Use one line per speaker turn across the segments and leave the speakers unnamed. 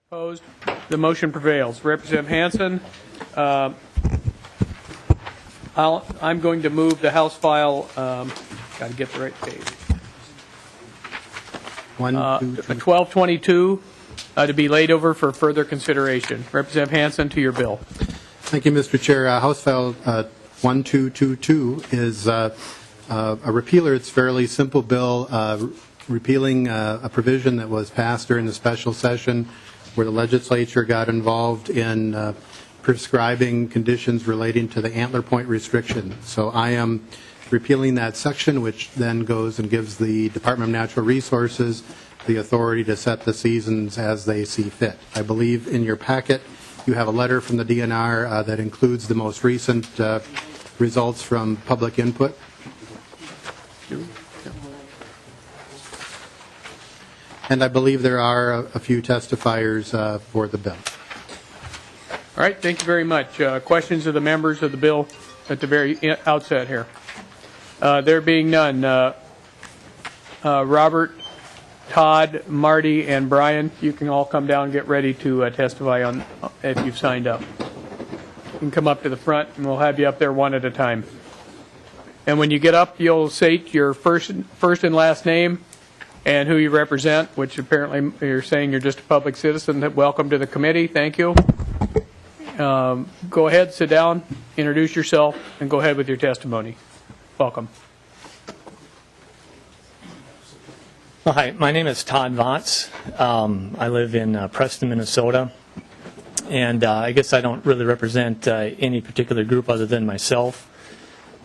Opposed? The motion prevails. Representative Hansen, I'm going to move the House file, got to get the right page. 1222 to be laid over for further consideration. Representative Hansen, to your bill.
Thank you, Mr. Chair. House File 1222 is a repealer. It's a fairly simple bill repealing a provision that was passed during the special session where the legislature got involved in prescribing conditions relating to the antler point restriction. So I am repealing that section, which then goes and gives the Department of Natural Resources the authority to set the seasons as they see fit. I believe in your packet you have a letter from the DNR that includes the most recent results from public input. And I believe there are a few testifiers for the bill.
All right, thank you very much. Questions of the members of the bill at the very outset here? There being none, Robert, Todd, Marty, and Brian, you can all come down and get ready to testify on if you've signed up. You can come up to the front, and we'll have you up there one at a time. And when you get up, you'll state your first and last name and who you represent, which apparently you're saying you're just a public citizen. Welcome to the committee. Thank you. Go ahead, sit down, introduce yourself, and go ahead with your testimony. Welcome.
Hi, my name is Todd Votz. I live in Preston, Minnesota, and I guess I don't really represent any particular group other than myself,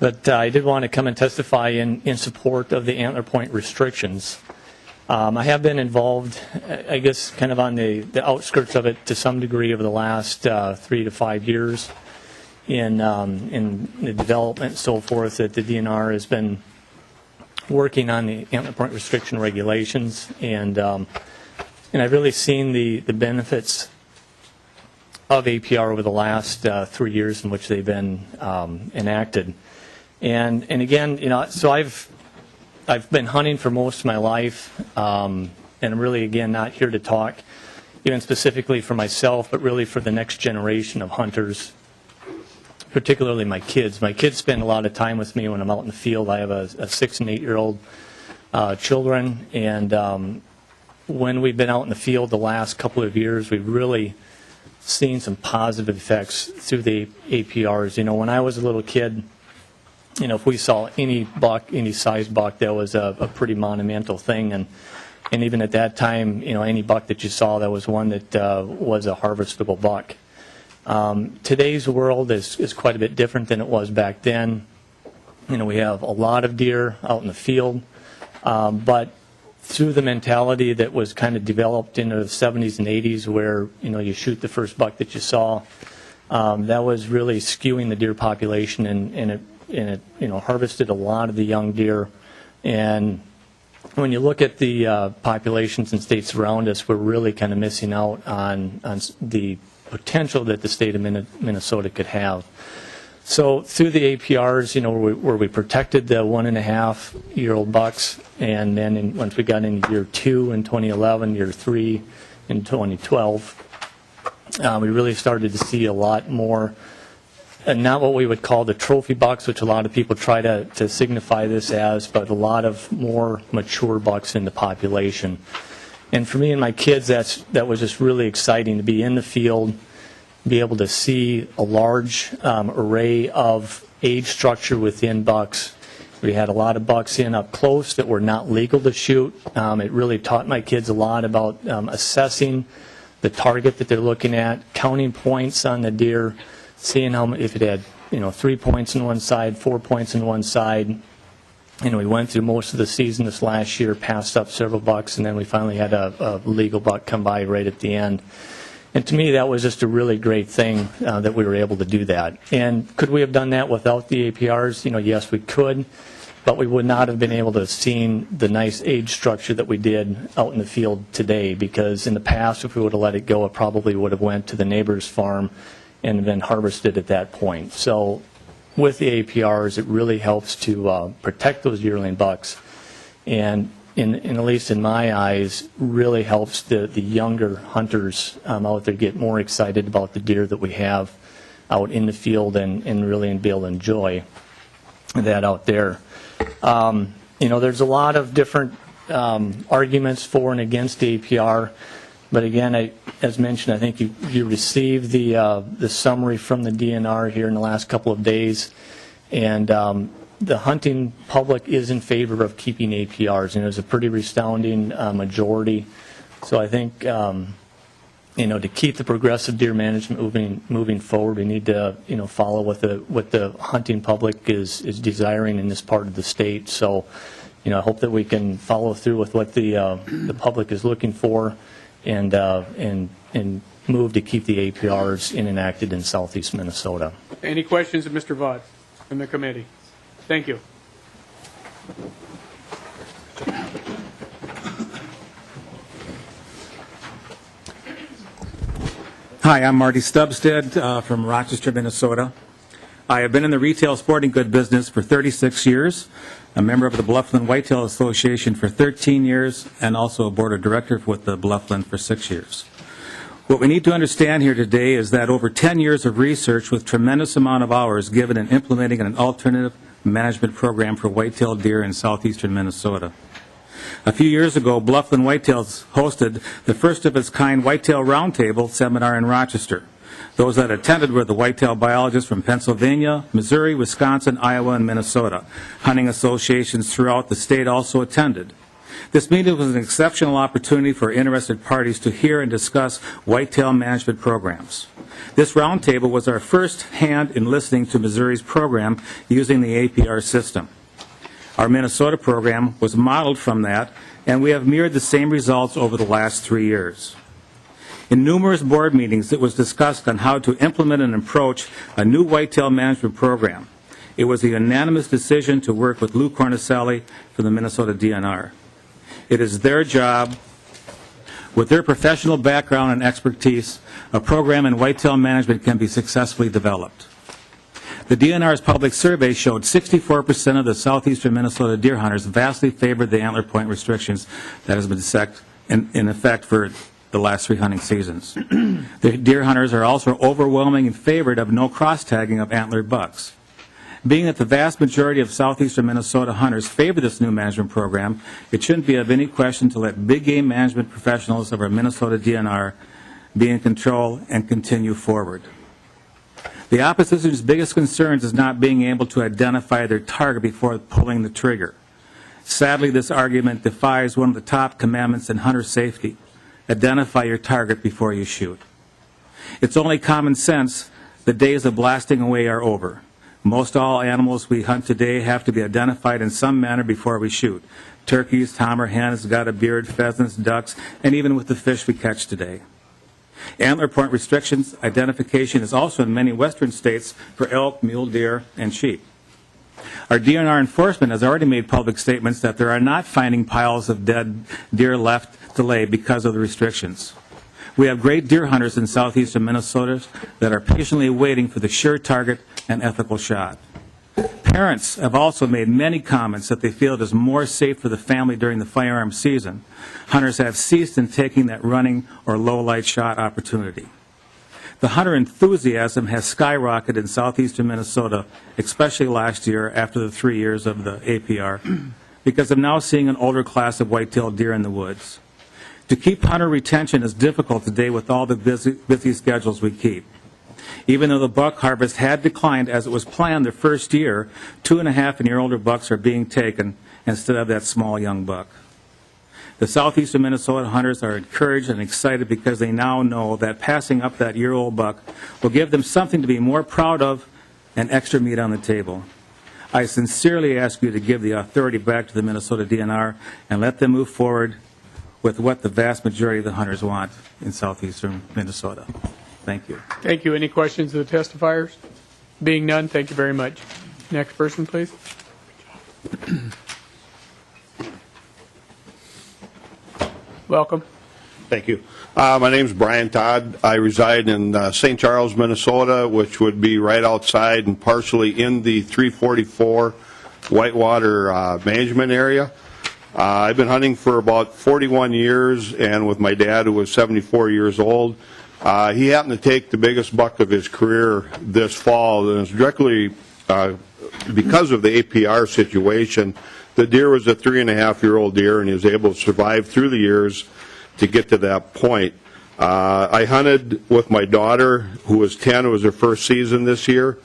but I did want to come and testify in support of the antler point restrictions. I have been involved, I guess, kind of on the outskirts of it to some degree over the last 3 to 5 years in the development and so forth that the DNR has been working on the antler point restriction regulations, and I've really seen the benefits of APR over the last 3 years in which they've been enacted. And again, you know, so I've been hunting for most of my life, and I'm really, again, not here to talk even specifically for myself, but really for the next generation of hunters, particularly my kids. My kids spend a lot of time with me when I'm out in the field. I have a 6 and 8 year old children, and when we've been out in the field the last couple of years, we've really seen some positive effects through the APRs. You know, when I was a little kid, you know, if we saw any buck, any size buck, that was a pretty monumental thing, and even at that time, you know, any buck that you saw, that was one that was a harvestable buck. Today's world is quite a bit different than it was back then. You know, we have a lot of deer out in the field, but through the mentality that was kind of developed in the 70s and 80s where, you know, you shoot the first buck that you saw, that was really skewing the deer population, and it you know, harvested a lot of the young deer. And when you look at the populations in states around us, we're really kind of missing out on the potential that the state of Minnesota could have. So through the APRs, you know, where we protected the 1.5 year old bucks, and then once we got into year 2 in 2011, year 3 in 2012, we really started to see a lot more, and not what we would call the trophy bucks, which a lot of people try to signify this as, but a lot of more mature bucks in the population. And for me and my kids, that was just really exciting to be in the field, be able to see a large array of age structure within bucks. We had a lot of bucks in up close that were not legal to shoot. It really taught my kids a lot about assessing the target that they're looking at, counting points on the deer, seeing if it had, you know, 3 points on one side, 4 points on one side. You know, we went through most of the season this last year, passed up several bucks, and then we finally had a legal buck come by right at the end. And to me, that was just a really great thing that we were able to do that. And could we have done that without the APRs? You know, yes, we could, but we would not have been able to have seen the nice age structure that we did out in the field today, because in the past, if we would have let it go, it probably would have went to the neighbor's farm and been harvested at that point. So with the APRs, it really helps to protect those yearling bucks. And at least in my eyes, really helps the younger hunters out there get more excited about the deer that we have out in the field and really be able to enjoy that out there. There's a lot of different arguments for and against the APR, but again, as mentioned, I think you received the summary from the DNR here in the last couple of days, and the hunting public is in favor of keeping APRs, and there's a pretty resounding majority. So I think to keep the progressive deer management moving forward, we need to follow what the hunting public is desiring in this part of the state. So I hope that we can follow through with what the public is looking for, and move to keep the APRs enacted in southeast Minnesota.
Any questions of Mr. Vaught from the committee? Thank you.
Hi, I'm Marty Stubstead from Rochester, Minnesota. I have been in the retail sporting good business for 36 years, a member of the Bluffland Whitetail Association for 13 years, and also a board of director with the Bluffland for 6 years. What we need to understand here today is that over 10 years of research with tremendous amount of hours given in implementing an alternative management program for whitetail deer in southeastern Minnesota. A few years ago, Bluffland Whitetails hosted the first of its kind Whitetail Roundtable seminar in Rochester. Those that attended were the whitetail biologists from Pennsylvania, Missouri, Wisconsin, Iowa, and Minnesota. Hunting associations throughout the state also attended. This meeting was an exceptional opportunity for interested parties to hear and discuss whitetail management programs. This roundtable was our first hand in listening to Missouri's program using the APR system. Our Minnesota program was modeled from that, and we have mirrored the same results over the last 3 years. In numerous board meetings, it was discussed on how to implement and approach a new whitetail management program. It was a unanimous decision to work with Lou Cornicelli from the Minnesota DNR. It is their job, with their professional background and expertise, a program in whitetail management can be successfully developed. The DNR's public survey showed 64% of the southeastern Minnesota deer hunters vastly favored the antler point restrictions that has been in effect for the last 3 hunting seasons. The deer hunters are also overwhelmingly in favor of no cross-tagging of antlered bucks. Being that the vast majority of southeastern Minnesota hunters favor this new management program, it shouldn't be of any question to let big game management professionals of our Minnesota DNR be in control and continue forward. The opposition's biggest concerns is not being able to identify their target before pulling the trigger. Sadly, this argument defies one of the top commandments in hunter safety: identify your target before you shoot. It's only common sense the days of blasting away are over. Most all animals we hunt today have to be identified in some manner before we shoot. Turkeys, tom or hens, got a beard, pheasants, ducks, and even with the fish we catch today. Antler point restrictions identification is also in many western states for elk, mule deer, and sheep. Our DNR enforcement has already made public statements that there are not finding piles of dead deer left to lay because of the restrictions. We have great deer hunters in southeastern Minnesota that are patiently waiting for the sure target and ethical shot. Parents have also made many comments that they feel it is more safe for the family during the firearm season. Hunters have ceased in taking that running or low-light shot opportunity. The hunter enthusiasm has skyrocketed in southeastern Minnesota, especially last year after the 3 years of the APR, because of now seeing an older class of white-tailed deer in the woods. To keep hunter retention is difficult today with all the busy schedules we keep. Even though the buck harvest had declined as it was planned the first year, 2.5-year-older bucks are being taken instead of that small young buck. The southeastern Minnesota hunters are encouraged and excited because they now know that passing up that year-old buck will give them something to be more proud of and extra meat on the table. I sincerely ask you to give the authority back to the Minnesota DNR and let them move forward with what the vast majority of the hunters want in southeastern Minnesota. Thank you.
Thank you. Any questions of the testifiers? Being none, thank you very much. Next person, please. Welcome.
Thank you. My name's Brian Todd. I reside in St. Charles, Minnesota, which would be right outside and partially in the 344 Whitewater management area. I've been hunting for about 41 years, and with my dad, who was 74 years old. He happened to take the biggest buck of his career this fall, and it's directly because of the APR situation. The deer was a 3.5-year-old deer, and he was able to survive through the years to get to that point. I hunted with my daughter, who was 10. It was her first season this year.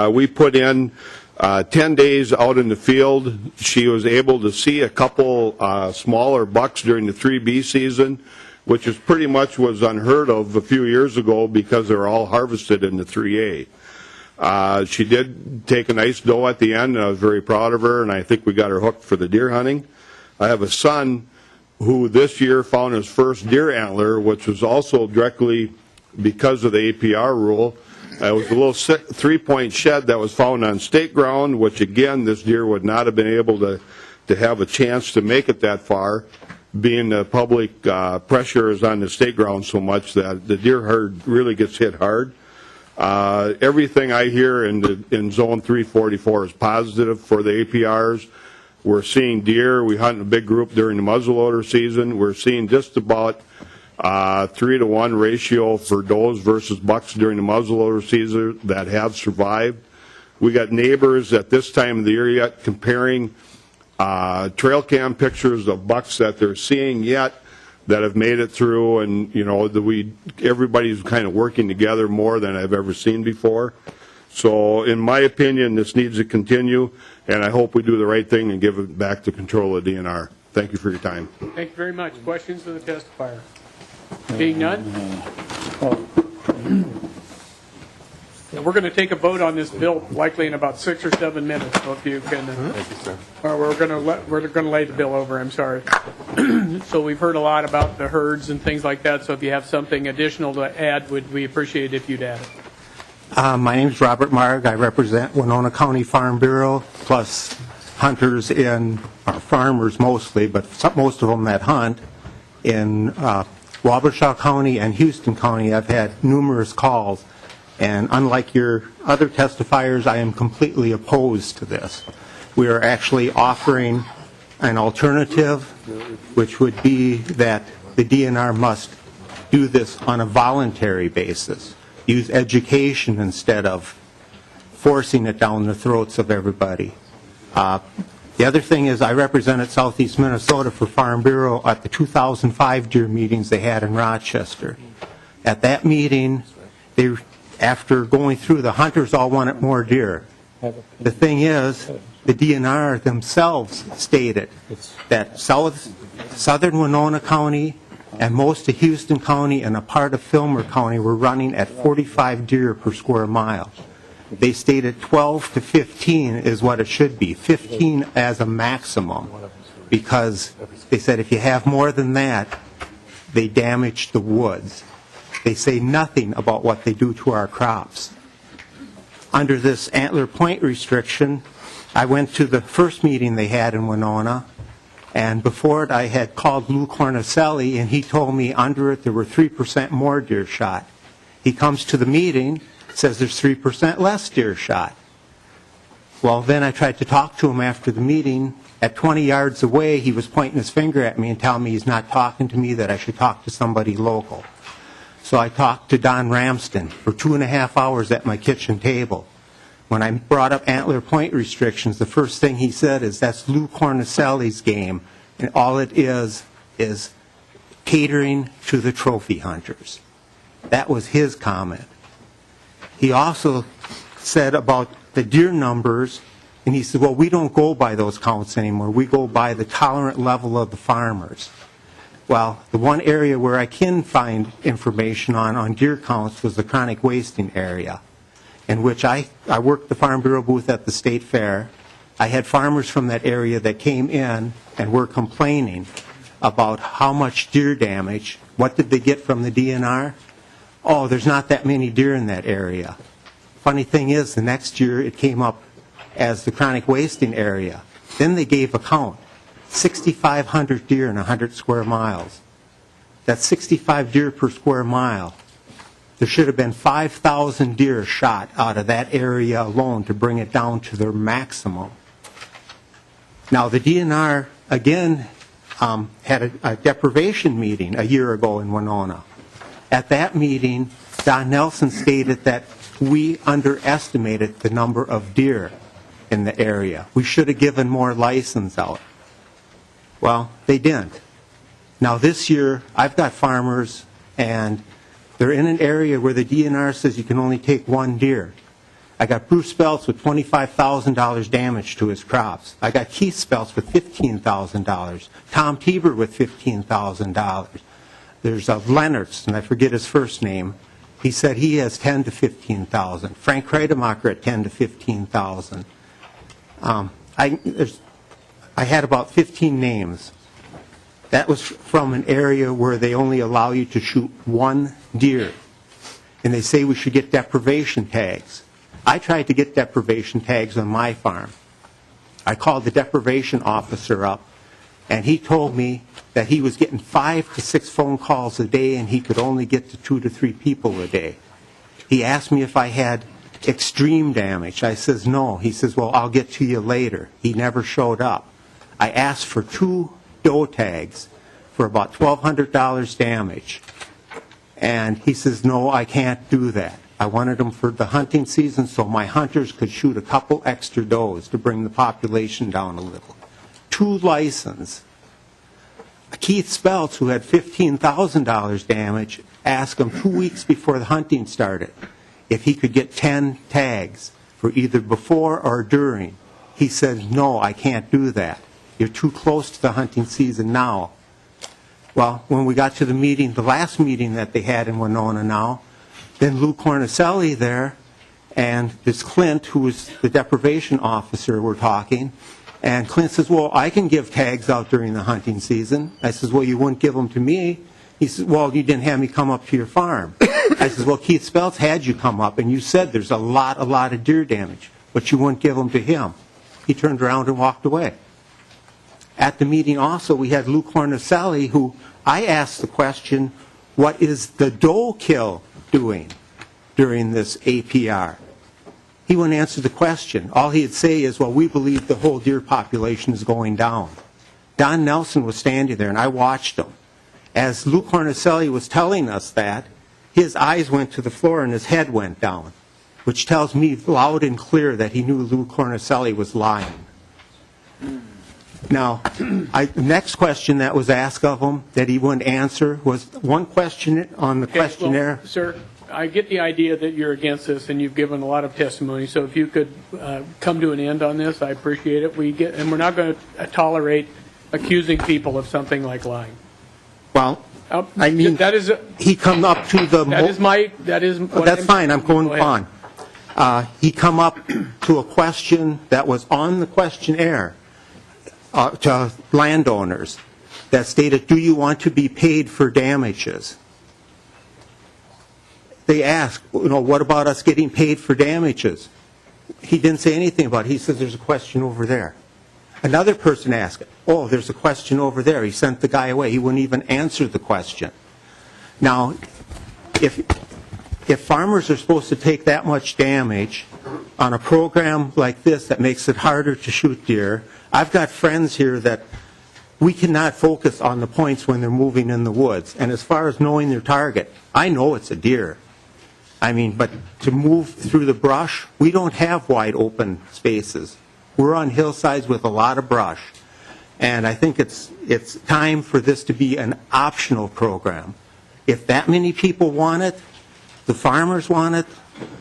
We put in 10 days out in the field. She was able to see a couple smaller bucks during the 3B season, which is pretty much was unheard of a few years ago because they were all harvested in the 3A. She did take a nice doe at the end, and I was very proud of her, and I think we got her hooked for the deer hunting. I have a son who this year found his first deer antler, which was also directly because of the APR rule. It was a little 3-point shed that was found on state ground, which again, this deer would not have been able to have a chance to make it that far, being the public pressure is on the state ground so much that the deer herd really gets hit hard. Everything I hear in Zone 344 is positive for the APRs. We're seeing deer. We hunt in a big group during the muzzleloader season. We're seeing just about 3-to-1 ratio for does versus bucks during the muzzleloader season that have survived. We got neighbors at this time of the year yet comparing trail cam pictures of bucks that they're seeing yet that have made it through, and you know everybody's kind of working together more than I've ever seen before. So in my opinion, this needs to continue, and I hope we do the right thing and give it back to control of DNR. Thank you for your time.
Thank you very much. Questions of the testifier? Being none? We're going to take a vote on this bill likely in about 6 or 7 minutes. So if you can,
Thank you, sir.
or we're going to lay the bill over. I'm sorry. So we've heard a lot about the herds and things like that. So if you have something additional to add, we appreciate it if you'd add it.
My name is Robert Marg. I represent Winona County Farm Bureau, plus hunters in, or farmers mostly, but most of them that hunt in Wabasha County and Houston County. I've had numerous calls, and unlike your other testifiers, I am completely opposed to this. We are actually offering an alternative, which would be that the DNR must do this on a voluntary basis. Use education instead of forcing it down the throats of everybody. The other thing is I represented Southeast Minnesota for Farm Bureau at the 2005 deer meetings they had in Rochester. At that meeting, after going through, the hunters all wanted more deer. The thing is, the DNR themselves stated that southern Winona County and most of Houston County and a part of Fillmore County were running at 45 deer per square mile. They stated 12 to 15 is what it should be, 15 as a maximum, because they said if you have more than that, they damage the woods. They say nothing about what they do to our crops. Under this antler point restriction, I went to the first meeting they had in Winona, and before it I had called Lou Cornicelli, and he told me under it there were 3% more deer shot. He comes to the meeting, says there's 3% less deer shot. Well, then I tried to talk to him after the meeting. At 20 yards away, he was pointing his finger at me and telling me he's not talking to me, that I should talk to somebody local. So I talked to Don Ramsden for 2.5 hours at my kitchen table. When I brought up antler point restrictions, the first thing he said is that's Lou Cornicelli's game, and all it is catering to the trophy hunters. That was his comment. He also said about the deer numbers, and he said, well, we don't go by those counts anymore. We go by the tolerant level of the farmers. Well, the one area where I can find information on deer counts was the chronic wasting area, in which I worked the Farm Bureau booth at the State Fair. I had farmers from that area that came in and were complaining about how much deer damage. What did they get from the DNR? Oh, there's not that many deer in that area. Funny thing is, the next year it came up as the chronic wasting area. Then they gave a count. 6,500 deer in 100 square miles. That's 65 deer per square mile. There should have been 5,000 deer shot out of that area alone to bring it down to their maximum. Now, the DNR again had a deprivation meeting a year ago in Winona. At that meeting, Don Nelson stated that we underestimated the number of deer in the area. We should have given more license out. Well, they didn't. Now this year, I've got farmers, and they're in an area where the DNR says you can only take one deer. I got Bruce Speltz with $25,000 damage to his crops. I got Keith Speltz with $15,000. Tom Tieber with $15,000. There's Leonard's, and I forget his first name. He said he has $10,000 to $15,000. Frank Kreidemacher at $10,000 to $15,000. I had about 15 names. That was from an area where they only allow you to shoot one deer. And they say we should get deprivation tags. I tried to get deprivation tags on my farm. I called the deprivation officer up, and he told me that he was getting 5 to 6 phone calls a day, and he could only get to 2 to 3 people a day. He asked me if I had extreme damage. I says no. He says, well, I'll get to you later. He never showed up. I asked for 2 doe tags for about $1,200 damage. And he says, no, I can't do that. I wanted them for the hunting season so my hunters could shoot a couple extra does to bring the population down a little. 2 license. Keith Speltz, who had $15,000 damage, asked him 2 weeks before the hunting started if he could get 10 tags for either before or during. He said, no, I can't do that. You're too close to the hunting season now. Well, when we got to the meeting, the last meeting that they had in Winona now, then Lou Cornicelli there and this Clint, who was the deprivation officer, were talking. And Clint says, well, I can give tags out during the hunting season. I says, well, you wouldn't give them to me. He says, well, you didn't have me come up to your farm. I says, well, Keith Speltz had you come up, and you said there's a lot of deer damage, but you wouldn't give them to him. He turned around and walked away. At the meeting also, we had Lou Cornicelli, who I asked the question, what is the doe kill doing during this APR? He wouldn't answer the question. All he'd say is, well, we believe the whole deer population is going down. Don Nelson was standing there, and I watched him. As Lou Cornicelli was telling us that, his eyes went to the floor and his head went down, which tells me loud and clear that he knew Lou Cornicelli was lying. Now, the next question that was asked of him that he wouldn't answer was one question on the questionnaire.
Well, sir, I get the idea that you're against this, and you've given a lot of testimony. So if you could come to an end on this, I appreciate it. And we're not going to tolerate accusing people of something like lying.
Well, I mean,
that is
he come up to the.
That's
fine. I'm going on. He come up to a question that was on the questionnaire to landowners that stated, "Do you want to be paid for damages?" They asked, what about us getting paid for damages? He didn't say anything about it. He says, "There's a question over there." Another person asked, "Oh, there's a question over there." He sent the guy away. He wouldn't even answer the question. Now, if farmers are supposed to take that much damage on a program like this that makes it harder to shoot deer, I've got friends here that we cannot focus on the points when they're moving in the woods. And as far as knowing their target, I know it's a deer. I mean, but to move through the brush, we don't have wide open spaces. We're on hillsides with a lot of brush. And I think it's time for this to be an optional program. If that many people want it, the farmers want it,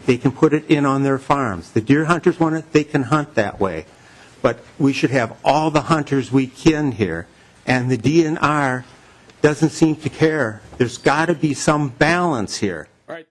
they can put it in on their farms. The deer hunters want it, they can hunt that way. But we should have all the hunters we can here. And the DNR doesn't seem to care. There's got to be some balance here.
All right.